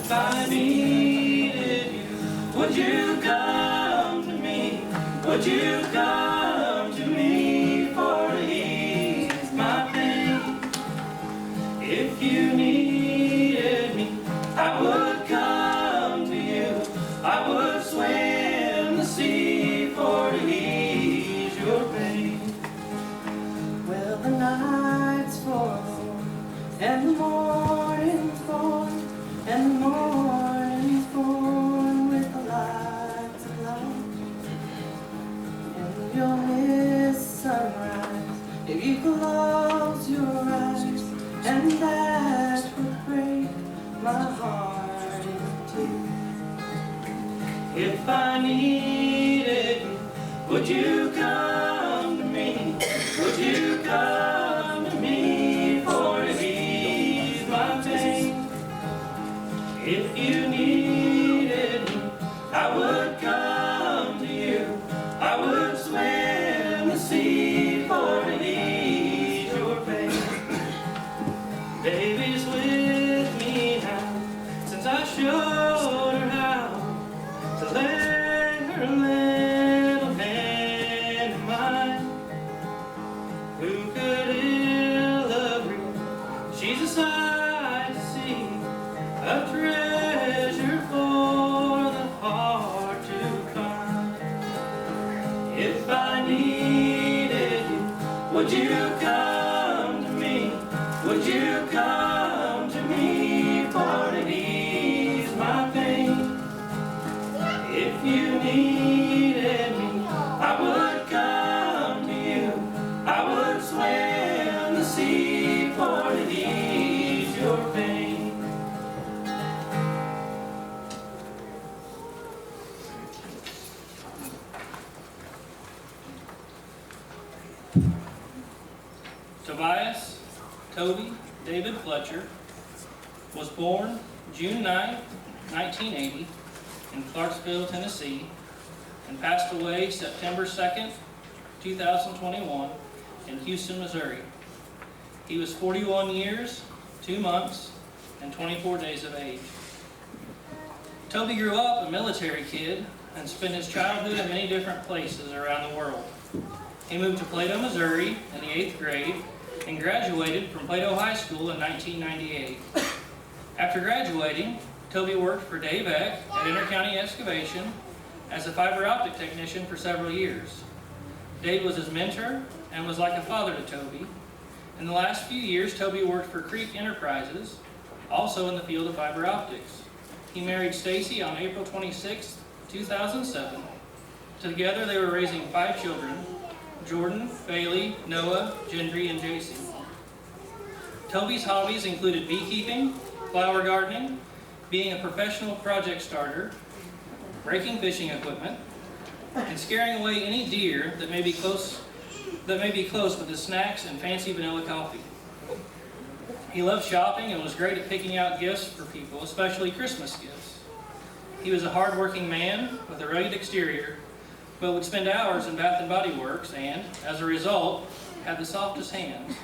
If I needed you, would you come to me? Would you come to me for to ease my pain? If you needed me, I would come to you. I would swim the sea for to ease your pain. Well, the night's fall, and the morning's born, and the morning's born with the lights of love. And you'll miss sunrise if you close your eyes, and that would break my heart in two. If I needed you, would you come to me? Would you come to me for to ease my pain? If you needed me, I would come to you. I would swim the sea for to ease your pain. Baby's with me now, since I showed her how to lay her little hand in mine. Who could ill agree? She's a sight to see, a treasure for the heart to find. If I needed you, would you come to me? Would you come to me for to ease my pain? If you needed me, I would come to you. I would swim the sea for to ease your pain. Tobias Toby David Fletcher was born June 9, 1980 in Clarksville, Tennessee, and passed away September 2nd, 2021 in Houston, Missouri. He was 41 years, 2 months, and 24 days of age. Toby grew up a military kid and spent his childhood in many different places around the world. He moved to Plato, Missouri in the 8th grade and graduated from Plato High School in 1998. After graduating, Toby worked for Dave Eck at Intercounty Excavation as a fiber optic technician for several years. Dave was his mentor and was like a father to Toby. In the last few years, Toby worked for Creek Enterprises, also in the field of fiber optics. He married Stacy on April 26, 2007. Together they were raising 5 children: Jordan, Bailey, Noah, Gendry, and JC. Toby's hobbies included beekeeping, flower gardening, being a professional project starter, breaking fishing equipment, and scaring away any deer that may be close with his snacks and fancy vanilla coffee. He loved shopping and was great at picking out gifts for people, especially Christmas gifts. He was a hard-working man with a rugged exterior, but would spend hours in Bath & Body Works and, as a result, had the softest hands.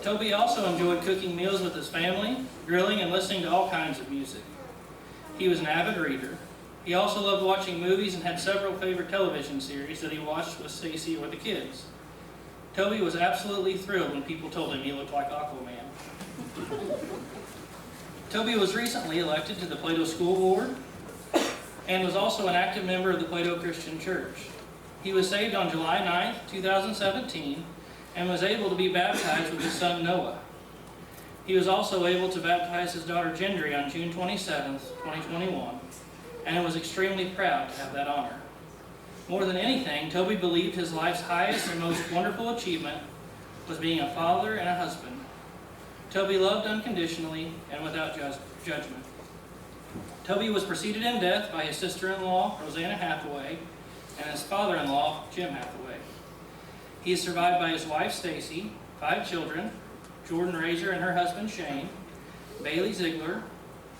Toby also enjoyed cooking meals with his family, grilling, and listening to all kinds of music. He was an avid reader. He also loved watching movies and had several favorite television series that he watched with Stacy or the kids. Toby was absolutely thrilled when people told him he looked like Aquaman. Toby was recently elected to the Plato School Board and was also an active member of the Plato Christian Church. He was saved on July 9, 2017, and was able to be baptized with his son Noah. He was also able to baptize his daughter Gendry on June 27, 2021, and was extremely proud to have that honor. More than anything, Toby believed his life's highest and most wonderful achievement was being a father and a husband. Toby loved unconditionally and without judgment. Toby was preceded in death by his sister-in-law, Rosanna Hathaway, and his father-in-law, Jim Hathaway. He is survived by his wife, Stacy, 5 children, Jordan Razor and her husband, Shane, Bailey Ziegler,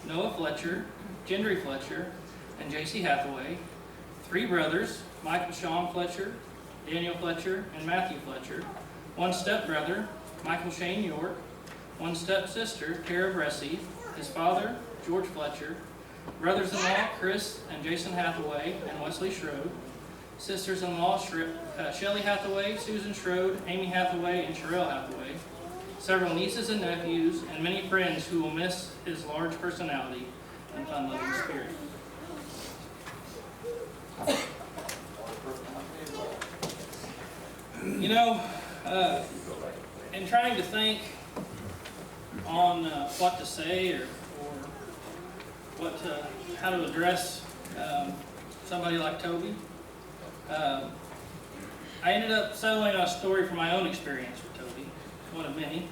Noah Fletcher, Gendry Fletcher, and JC Hathaway, 3 brothers, Michael Sean Fletcher, Daniel Fletcher, and Matthew Fletcher, 1 stepbrother, Michael Shane York, one stepsister, Tara Bressie, his father, George Fletcher, brothers-in-law, Chris and Jason Hathaway and Wesley Schroed, sisters-in-law, Shelley Hathaway, Susan Schroed, Amy Hathaway, and Sherelle Hathaway, several nieces and nephews, and many friends who will miss his large personality and fun-loving spirit. You know, in trying to think on what to say or how to address somebody like Toby, I ended up settling on a story from my own experience with Toby, one of many.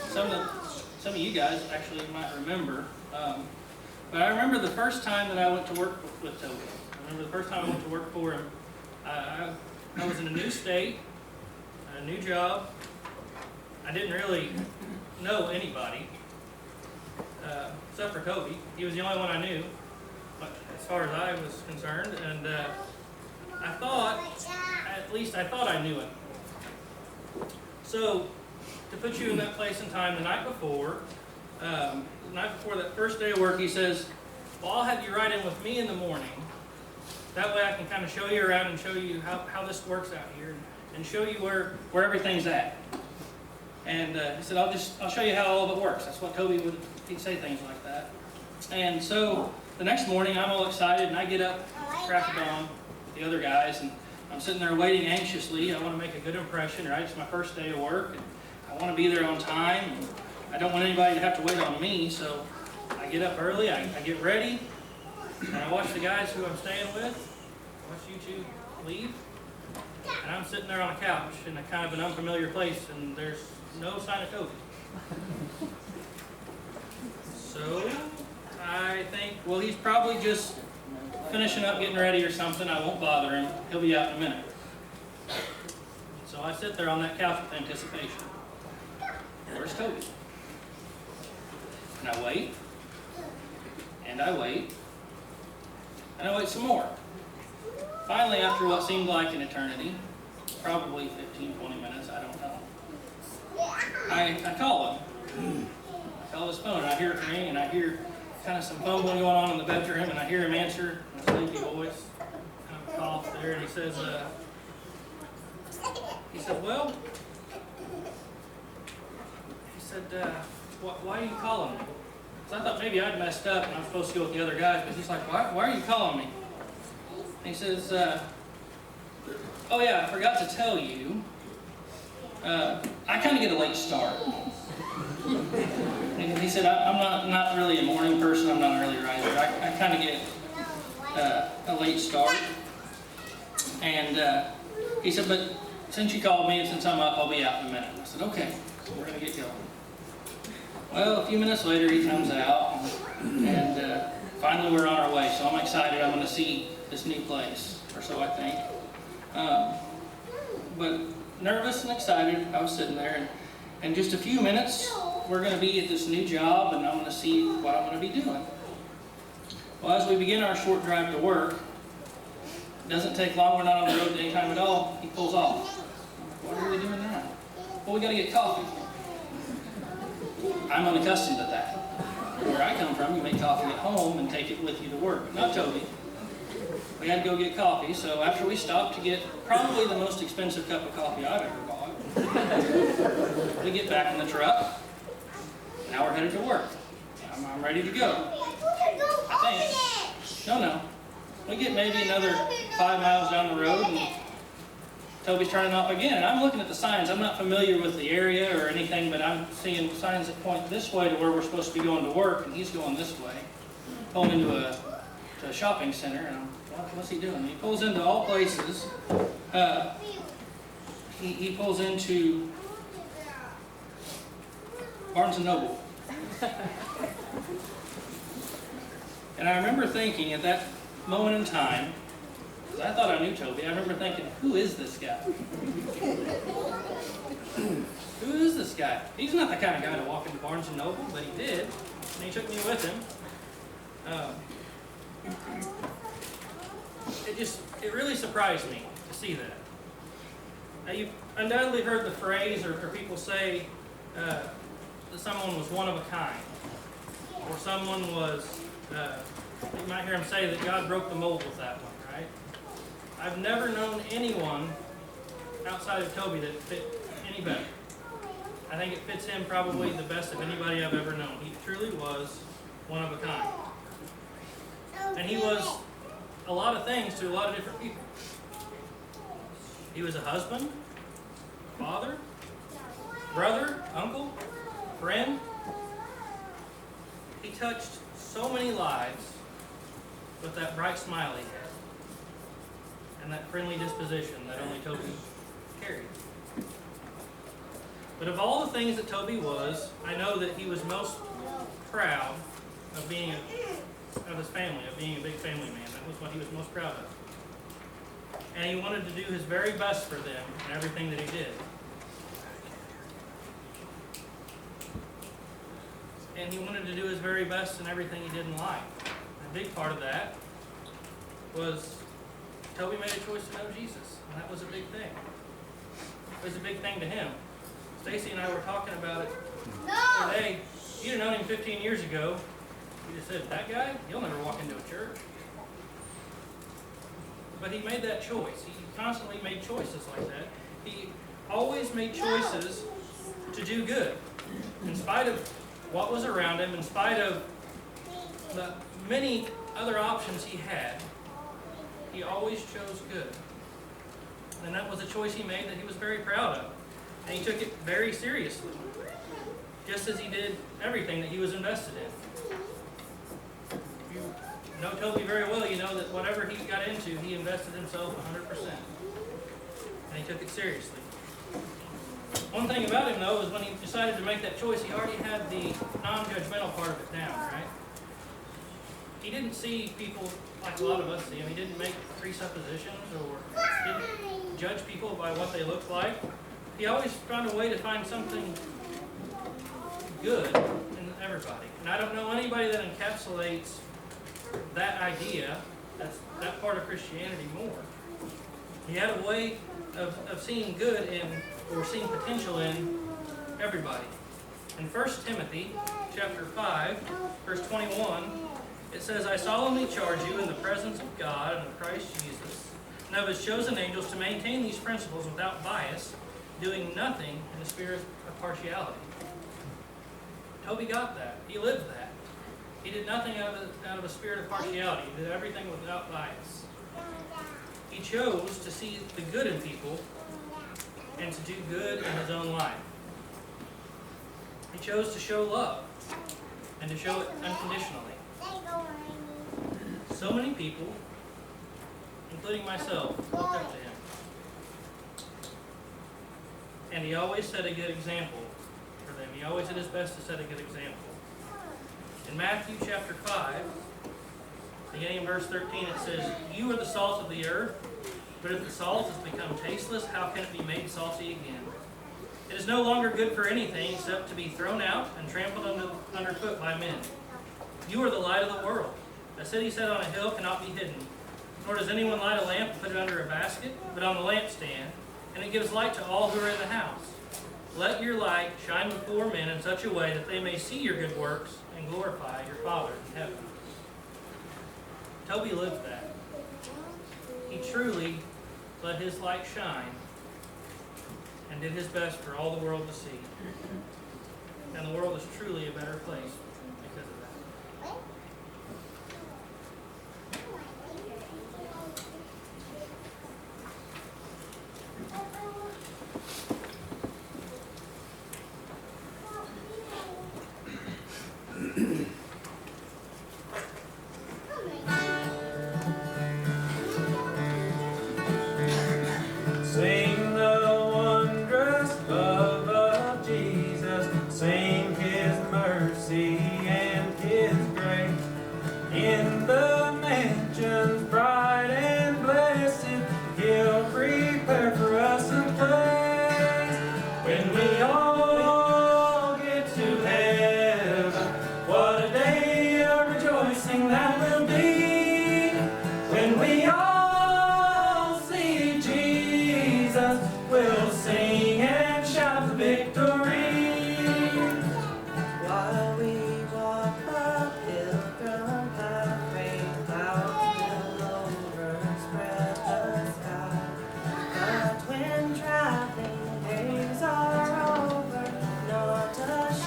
Some of you guys actually might remember, but I remember the first time that I went to work with Toby. I remember the first time I went to work for him. I was in a new state, a new job. I didn't really know anybody, except for Toby. He was the only one I knew, as far as I was concerned, and I thought I knew him. So, to put you in that place and time, the night before that first day of work, he says, well, I'll have you ride in with me in the morning. That way I can kind of show you around and show you how this works out here and show you where everything's at. And he said, I'll show you how all of it works. That's what Toby would, he'd say things like that. And so the next morning I'm all excited and I get up, crack of dawn, with the other guys, and I'm sitting there waiting anxiously. I want to make a good impression, right? It's my first day of work and I want to be there on time. And I don't want anybody to have to wait on me, so I get up early, I get ready, and I watch the guys who I'm staying with, watch you two leave, and I'm sitting there on a couch in a kind of an unfamiliar place, and there's no sign of Toby. So I think, well, he's probably just finishing up getting ready or something. I won't bother him. He'll be out in a minute. So I sit there on that couch with anticipation. Where's Toby? And I wait, and I wait, and I wait some more. Finally, after what seemed like an eternity, probably 15, 20 minutes, I don't know, I call him. I call his phone, and I hear it ring, and I hear kind of some fumbling going on in the bedroom, and I hear him answer in a sleepy voice, kind of cough there, and he said, why are you calling me? So I thought maybe I'd messed up and I'm supposed to go with the other guys, but he's like, why are you calling me? And he says, oh yeah, I forgot to tell you, I kind of get a late start. And he said, I'm not really a morning person, I'm not an early riser. I kind of get a late start. And he said, but since you called me and since I'm up, I'll be out in a minute. I said, okay, we're going to get going. Well, a few minutes later, he comes out, and finally we're on our way. So I'm excited. I'm going to see this new place, or so I think. But nervous and excited, I was sitting there, and in just a few minutes, we're going to be at this new job, and I'm going to see what I'm going to be doing. Well, as we begin our short drive to work, it doesn't take long. We're not on the road any time at all. He pulls off. I'm like, what are we doing now? Well, we got to get coffee. I'm unaccustomed to that. Where I come from, you make coffee at home and take it with you to work. Not Toby. We had to go get coffee, so after we stopped to get probably the most expensive cup of coffee I've ever bought, we get back in the truck. Now we're headed to work. I'm ready to go. I think. No. We get maybe another 5 miles down the road, and Toby's turning off again, and I'm looking at the signs. I'm not familiar with the area or anything, but I'm seeing signs that point this way to where we're supposed to be going to work, and he's going this way, pulling into a shopping center, and I'm, what's he doing? He pulls into all places. He pulls into Barnes & Noble. And I remember thinking at that moment in time, I thought I knew Toby. I remember thinking, who is this guy? Who is this guy? He's not the kind of guy to walk into Barnes & Noble, but he did. And he took me with him. It really surprised me to see that. Now undoubtedly heard the phrase or people say that someone was one of a kind. Or someone was, you might hear them say that God broke the mold with that one, right? I've never known anyone outside of Toby that fit any better. I think it fits him probably the best of anybody I've ever known. He truly was one of a kind. And he was a lot of things to a lot of different people. He was a husband, father, brother, uncle, friend. He touched so many lives with that bright smile he had and that friendly disposition that only Toby carried. But of all the things that Toby was, I know that he was most proud of being of his family, of being a big family man. That was what he was most proud of. And he wanted to do his very best for them in everything that he did. And he wanted to do his very best in everything he did in life. A big part of that was Toby made a choice to know Jesus, and that was a big thing. It was a big thing to him. Stacy and I were talking about it today. If you'd have known him 15 years ago, you'd have said, that guy, he'll never walk into a church. But he made that choice. He constantly made choices like that. He always made choices to do good. In spite of what was around him, in spite of the many other options he had, he always chose good. And that was a choice he made that he was very proud of. And he took it very seriously, just as he did everything that he was invested in. If you know Toby very well, you know that whatever he got into, he invested himself 100%. And he took it seriously. One thing about him, though, is when he decided to make that choice, he already had the non-judgmental part of it down, right? He didn't see people like a lot of us see him. He didn't make presuppositions or didn't judge people by what they looked like. He always found a way to find something good in everybody. And I don't know anybody that encapsulates that idea, that part of Christianity more. He had a way of seeing good in, or seeing potential in, everybody. In 1 Timothy chapter 5, verse 21, it says, I solemnly charge you in the presence of God and of Christ Jesus, and of his chosen angels, to maintain these principles without bias, doing nothing in a spirit of partiality. Toby got that. He lived that. He did nothing out of a spirit of partiality. He did everything without bias. He chose to see the good in people and to do good in his own life. He chose to show love and to show it unconditionally. So many people, including myself, looked up to him. And he always set a good example for them. He always did his best to set a good example. In Matthew chapter 5, beginning in verse 13, it says, You are the salt of the earth, but if the salt has become tasteless, how can it be made salty again? It is no longer good for anything except to be thrown out and trampled underfoot by men. You are the light of the world. A city set on a hill cannot be hidden. Nor does anyone light a lamp and put it under a basket, but on the lampstand, and it gives light to all who are in the house. Let your light shine before men in such a way that they may see your good works and glorify your Father in heaven. Toby lived that. He truly let his light shine and did his best for all the world to see. And the world is truly a better place because of that. Sing the wondrous love of Jesus, sing his mercy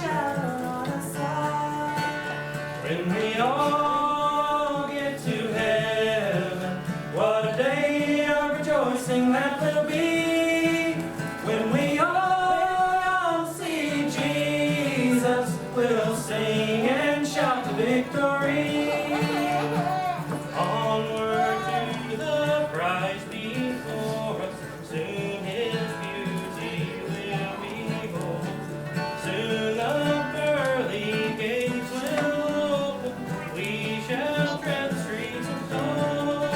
shout on a side. When we all get to heaven, what a day of rejoicing that will be. When we all see Jesus, we'll sing and shout the victory. Onward to the prize before us, soon His beauty will behold. Soon the pearly gates will open, we shall tread the streets of gold.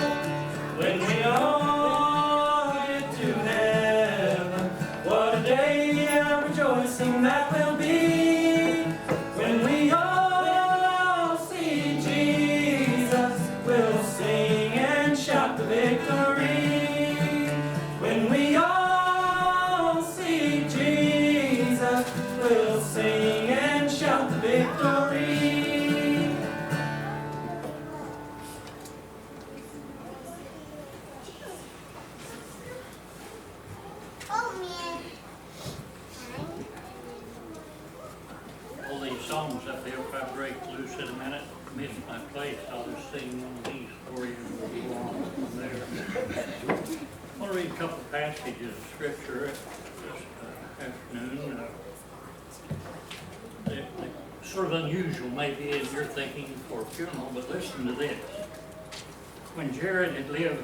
When we all get to heaven, what a day of rejoicing that will be. When we all see Jesus, we'll sing and shout the victory. When we all see Jesus, we'll sing and shout the victory. All these songs up there, if I break loose in a minute, miss my place, I'll just sing one of these for you and we'll go on from there. I want to read a couple passages of scripture this afternoon. They're sort of unusual maybe in your thinking for a funeral, but listen to this. When Jared had lived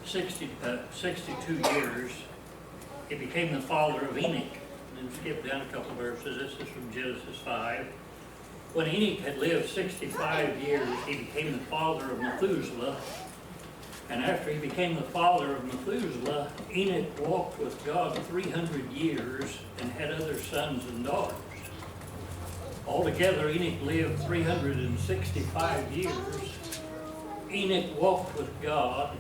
62 years, he became the father of Enoch. And skip down a couple of verses. This is from Genesis 5. When Enoch had lived 65 years, he became the father of Methuselah. And after he became the father of Methuselah, Enoch walked with God 300 years and had other sons and daughters. Altogether, Enoch lived 365 years. Enoch walked with God,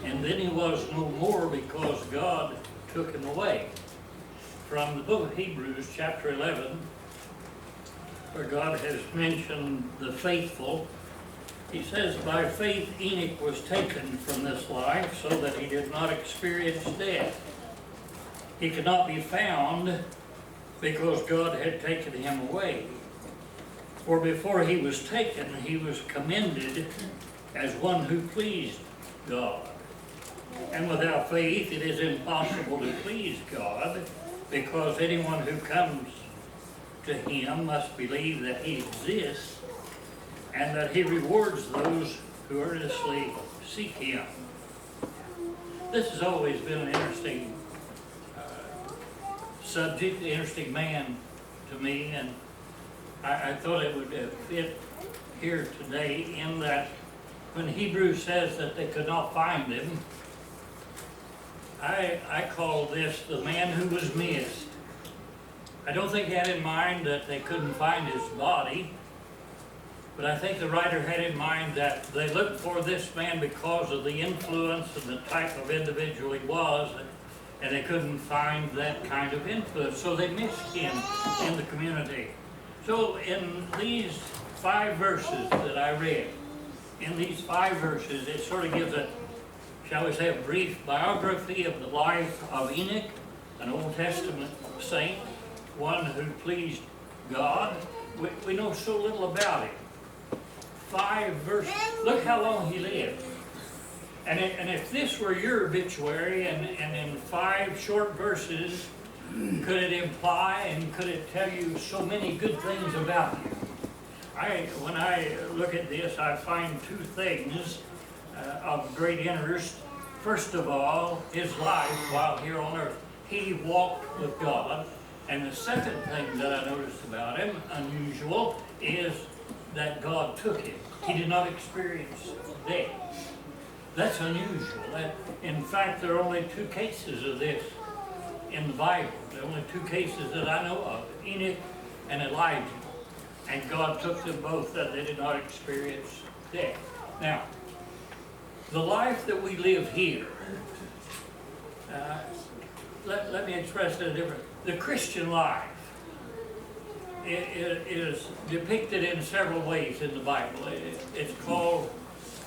and then he was no more because God took him away. From the book of Hebrews, chapter 11, where God has mentioned the faithful, he says, by faith Enoch was taken from this life so that he did not experience death. He could not be found because God had taken him away. For before he was taken, he was commended as one who pleased God. And without faith it is impossible to please God, because anyone who comes to him must believe that he exists and that he rewards those who earnestly seek him. This has always been an interesting subject, interesting man to me, and I thought it would fit here today in that when Hebrews says that they could not find him, I call this the man who was missed. I don't think he had in mind that they couldn't find his body, but I think the writer had in mind that they looked for this man because of the influence and the type of individual he was, and they couldn't find that kind of influence, so they missed him in the community. So in these 5 verses that I read, in these 5 verses, it sort of gives a, shall we say, a brief biography of the life of Enoch, an Old Testament saint, one who pleased God. We know so little about him. 5 verses. Look how long he lived. And if this were your obituary, and in 5 short verses, could it imply and could it tell you so many good things about you? When I look at this, I find 2 things of great interest. First of all, his life while here on earth. He walked with God. And the second thing that I noticed about him, unusual, is that God took him. He did not experience death. That's unusual. In fact, there are only 2 cases of this in the Bible. There are only 2 cases that I know of, Enoch and Elijah. And God took them both that they did not experience death. Now, the life that we live here, let me express it different. The Christian life is depicted in several ways in the Bible. It's called,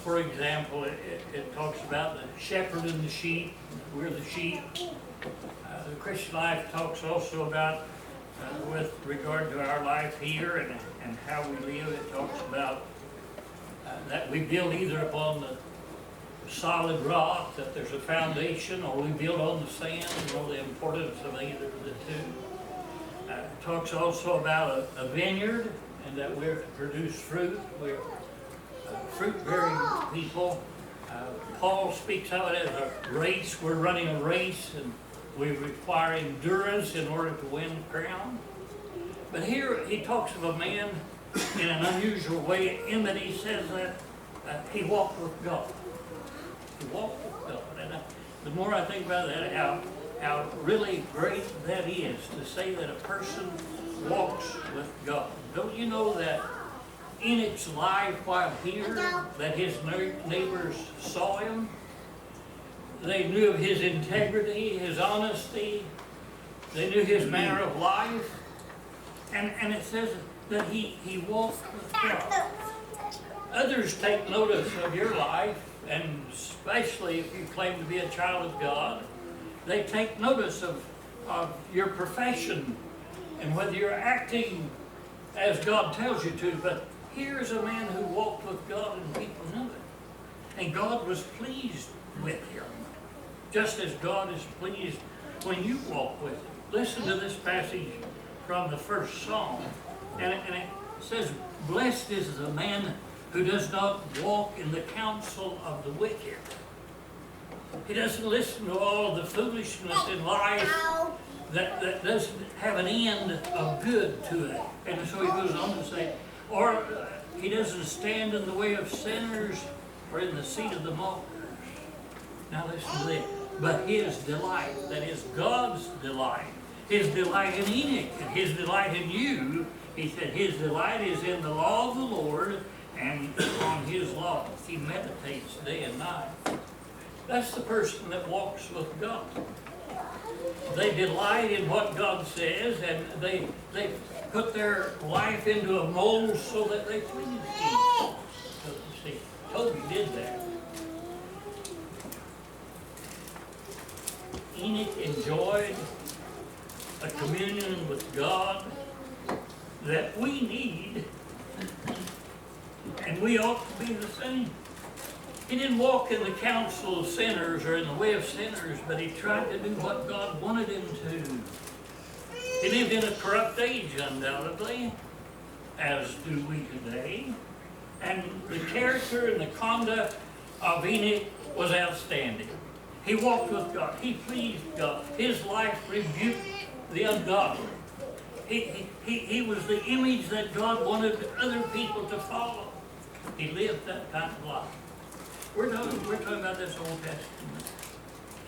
for example, it talks about the shepherd and the sheep. We're the sheep. The Christian life talks also about with regard to our life here and how we live. It talks about that we build either upon the solid rock, that there's a foundation, or we build on the sand. You know the importance of either of the two. It talks also about a vineyard, and that we're to produce fruit. We're fruit-bearing people. Paul speaks of it as a race. We're running a race, and we require endurance in order to win the crown. But here he talks of a man in an unusual way, in that he says that he walked with God. He walked with God. And the more I think about that, how really great that is, to say that a person walks with God. Don't you know that Enoch's life while here, that his neighbors saw him? They knew of his integrity, his honesty. They knew his manner of life. And it says that he walked with God. Others take notice of your life, and especially if you claim to be a child of God, they take notice of your profession and whether you're acting as God tells you to. But here's a man who walked with God, and people knew it. And God was pleased with him, just as God is pleased when you walk with him. Listen to this passage from the first Psalm. And it says, "Blessed is the man who does not walk in the counsel of the wicked." He doesn't listen to all the foolishness in life that doesn't have an end of good to it. And so he goes on to say, or he doesn't stand in the way of sinners or in the seat of the mockers. Now listen to this. But his delight, that is God's delight, his delight in Enoch and his delight in you, he said his delight is in the law of the Lord, and on his law he meditates day and night. That's the person that walks with God. They delight in what God says, and they put their life into a mold so that they please him. So you see, Toby did that. Enoch enjoyed a communion with God that we need, and we ought to be the same. He didn't walk in the counsel of sinners or in the way of sinners, but he tried to do what God wanted him to. He lived in a corrupt age, undoubtedly, as do we today. And the character and the conduct of Enoch was outstanding. He walked with God. He pleased God. His life rebuked the ungodly. He was the image that God wanted other people to follow. He lived that kind of life. We're talking about this Old Testament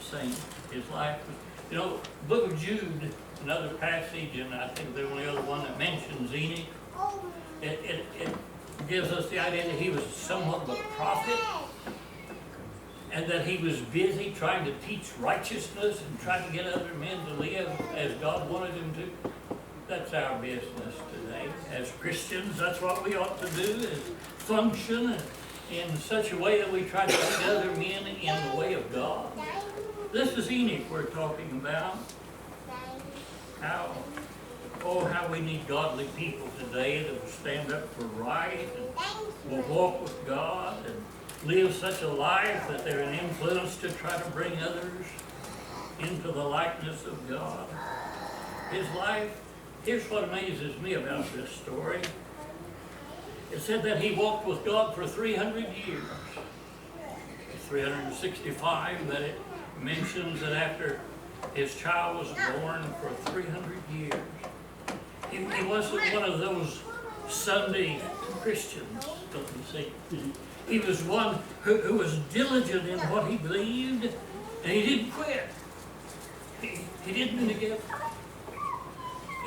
saint. His life was, you know, the book of Jude, another passage, and I think the only other one that mentions Enoch. It gives us the idea that he was somewhat of a prophet, and that he was busy trying to teach righteousness and trying to get other men to live as God wanted him to. That's our business today. As Christians, that's what we ought to do, is function in such a way that we try to lead other men in the way of God. This is Enoch we're talking about. How we need godly people today that will stand up for right and will walk with God and live such a life that they're an influence to try to bring others into the likeness of God. His life, here's what amazes me about this story. It said that he walked with God for 300 years. 365, but it mentions that after his child was born for 300 years. He wasn't one of those Sunday Christians, don't you see? He was one who was diligent in what he believed, and he didn't quit. He didn't get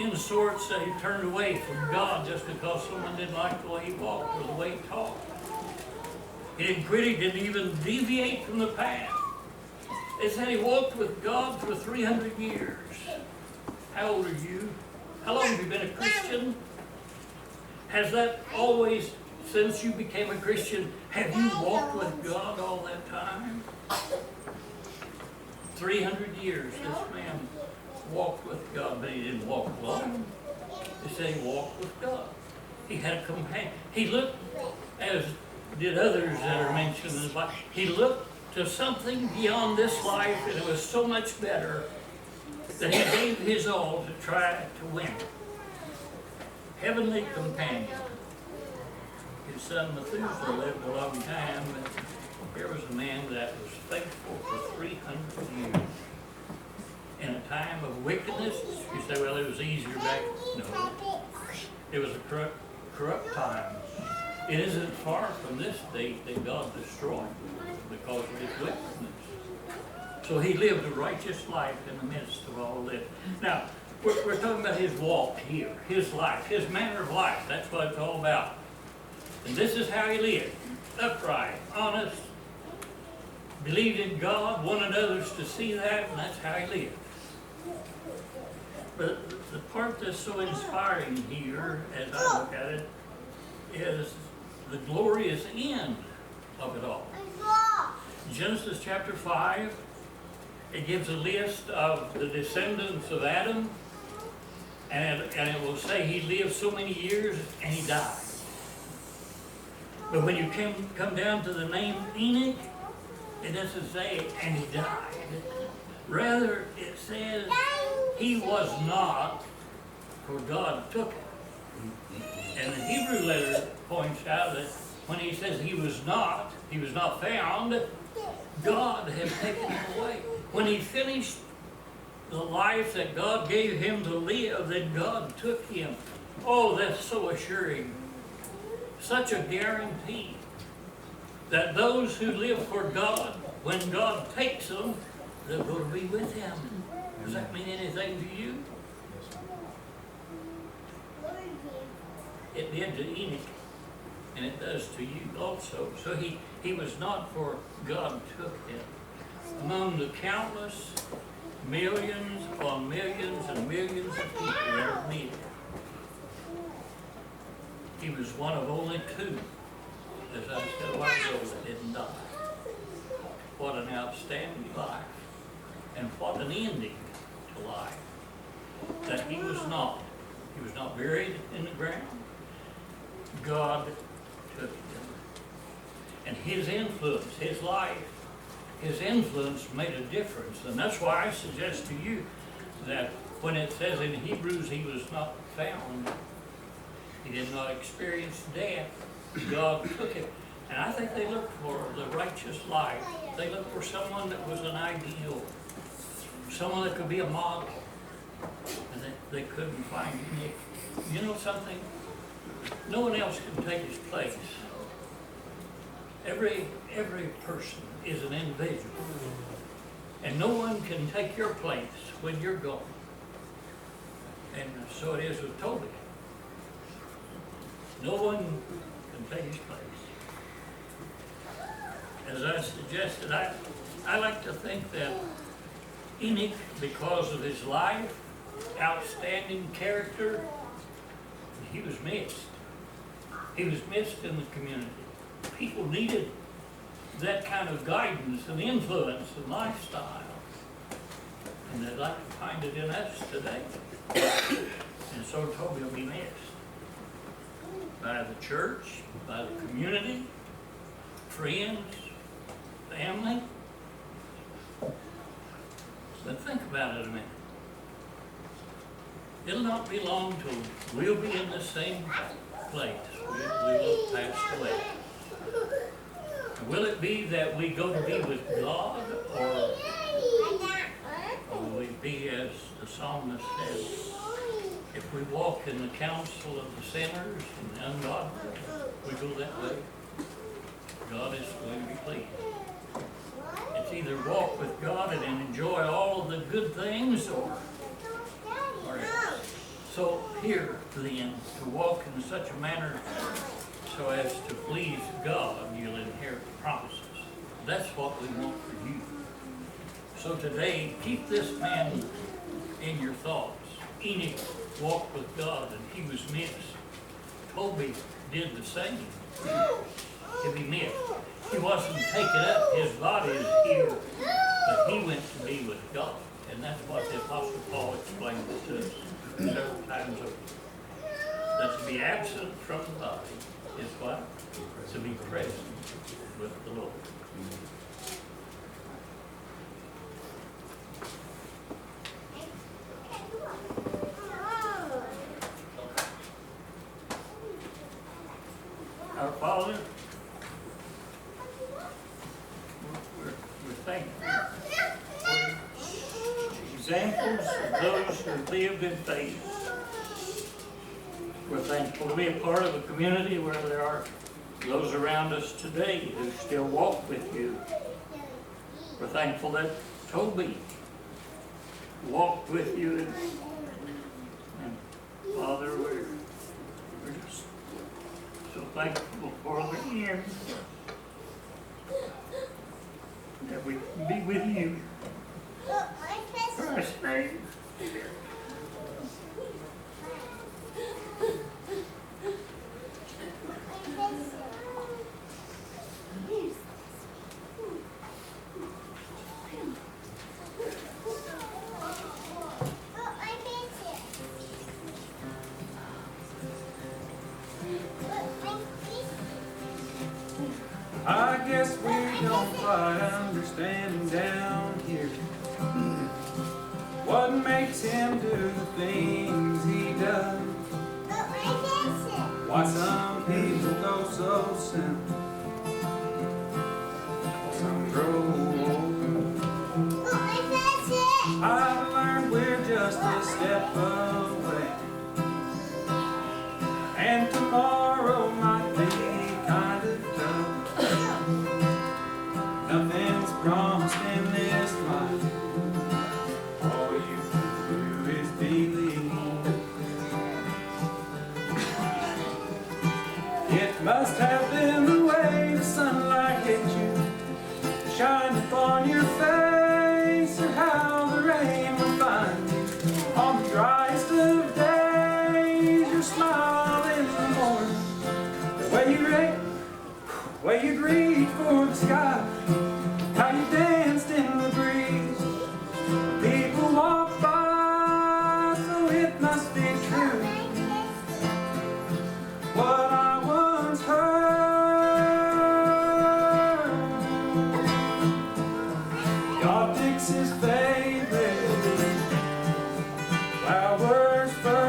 in sorts that he turned away from God just because someone didn't like the way he walked or the way he talked. He didn't quit, he didn't even deviate from the path. It said he walked with God for 300 years. How old are you? How long have you been a Christian? Has that always, since you became a Christian, have you walked with God all that time? 300 years this man walked with God, but he didn't walk alone. They say he walked with God. He had a companion. He looked, as did others that are mentioned in the Bible, he looked to something beyond this life, and it was so much better that he gave his all to try to win. Heavenly companion. His son Methuselah lived a long time, but here was a man that was faithful for 300 years. In a time of wickedness, you say, well, it was easier back. No, it was a corrupt time. It isn't far from this date that God destroyed because of his wickedness. So he lived a righteous life in the midst of all this. Now, we're talking about his walk here, his life, his manner of life. That's what it's all about. And this is how he lived. Upright, honest, believed in God, wanted others to see that, and that's how he lived. But the part that's so inspiring here, as I look at it, is the glorious end of it all. Genesis chapter 5, it gives a list of the descendants of Adam, and it will say he lived so many years and he died. But when you come down to the name Enoch, it doesn't say, and he died. Rather, it says, he was not, for God took him. And the Hebrew letter points out that when he says he was not found, God had taken him away. When he finished the life that God gave him to live, then God took him. Oh, that's so assuring. Such a guarantee that those who live for God, when God takes them, they're going to be with him. Does that mean anything to you? It did to Enoch, and it does to you also. So he was not, for God took him. Among the countless millions upon millions and millions of people that are meeting, he was one of only two, as I said a while ago, that didn't die. What an outstanding life, and what an ending to life. That he was not buried in the ground. God took him. And his influence, his life, his influence made a difference. And that's why I suggest to you that when it says in Hebrews he was not found, he did not experience death, God took him. And I think they looked for the righteous life. They looked for someone that was an ideal, someone that could be a model. And they couldn't find him. You know something? No one else can take his place. Every person is an individual. And no one can take your place when you're gone. And so it is with Toby. No one can take his place. As I suggested, I like to think that Enoch, because of his life, outstanding character, he was missed. He was missed in the community. People needed that kind of guidance and influence and lifestyle. And they'd like to find it in us today. And so Toby will be missed by the church, by the community, friends, family. But think about it a minute. It'll not be long till we'll be in the same place. We will pass away. And will it be that we go to be with God, or will we be, as the psalmist says, if we walk in the counsel of the sinners and the ungodly, we go that way, God is going to be pleased. It's either walk with God and enjoy all of the good things, or else. So here, then, to walk in such a manner so as to please God, you'll inherit the promises. That's what we want for you. So today, keep this man in your thoughts. Enoch walked with God and he was missed. Toby did the same. To be missed. He wasn't taken up, his body is here, but he went to be with God. And that's what the Apostle Paul explains to us several times over. That to be absent from the body is what? To be present with the Lord. Our Father, we're thankful for examples of those who lived in faith. We're thankful to be a part of a community where there are those around us today who still walk with you. We're thankful that Toby walked with you. And Father, we're just so thankful for the end that we can be with you. In Christ's name. I guess we don't quite understand down here what makes him do the things he does. Why some people go so simple, some grow old. I've learned we're just a step away, and tomorrow might be kind of tough. Nothing's promised in this life. All you can do is believe. It must have been the way the sunlight hit you, shine upon your face, or how the rain will find you on the driest of days. Your smile in the morning, the way you reached for the sky, how you danced in the breeze. People walk by, so it must be true what I once heard. God picks his favorite flowers first.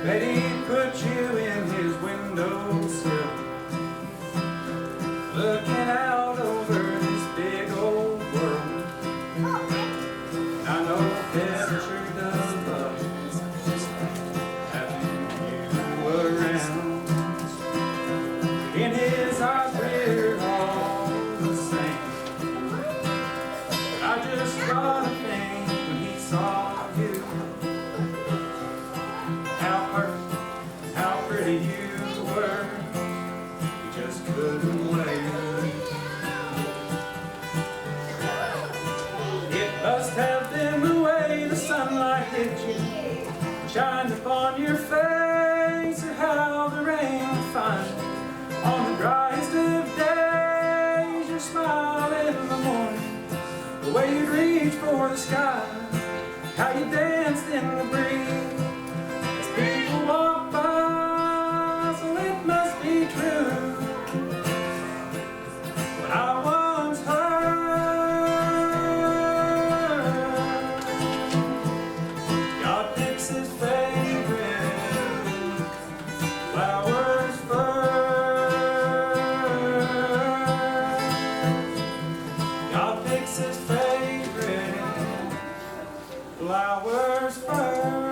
Bet he put you in his windowsill, looking out over this big old world. I know heaven sure does love having you around. In his eyes we're all the same. I just got to think when he saw you, how pretty you were. He just couldn't wait. It must have been the way the sunlight hit you, shined upon your face, or how the rain would find you on the driest of days. Your smile in the morning, the way you'd reach for the sky, how you danced in the breeze. As people walk by, so it must be true what I once heard. God picks his favorite flowers first. God picks his favorite flowers first.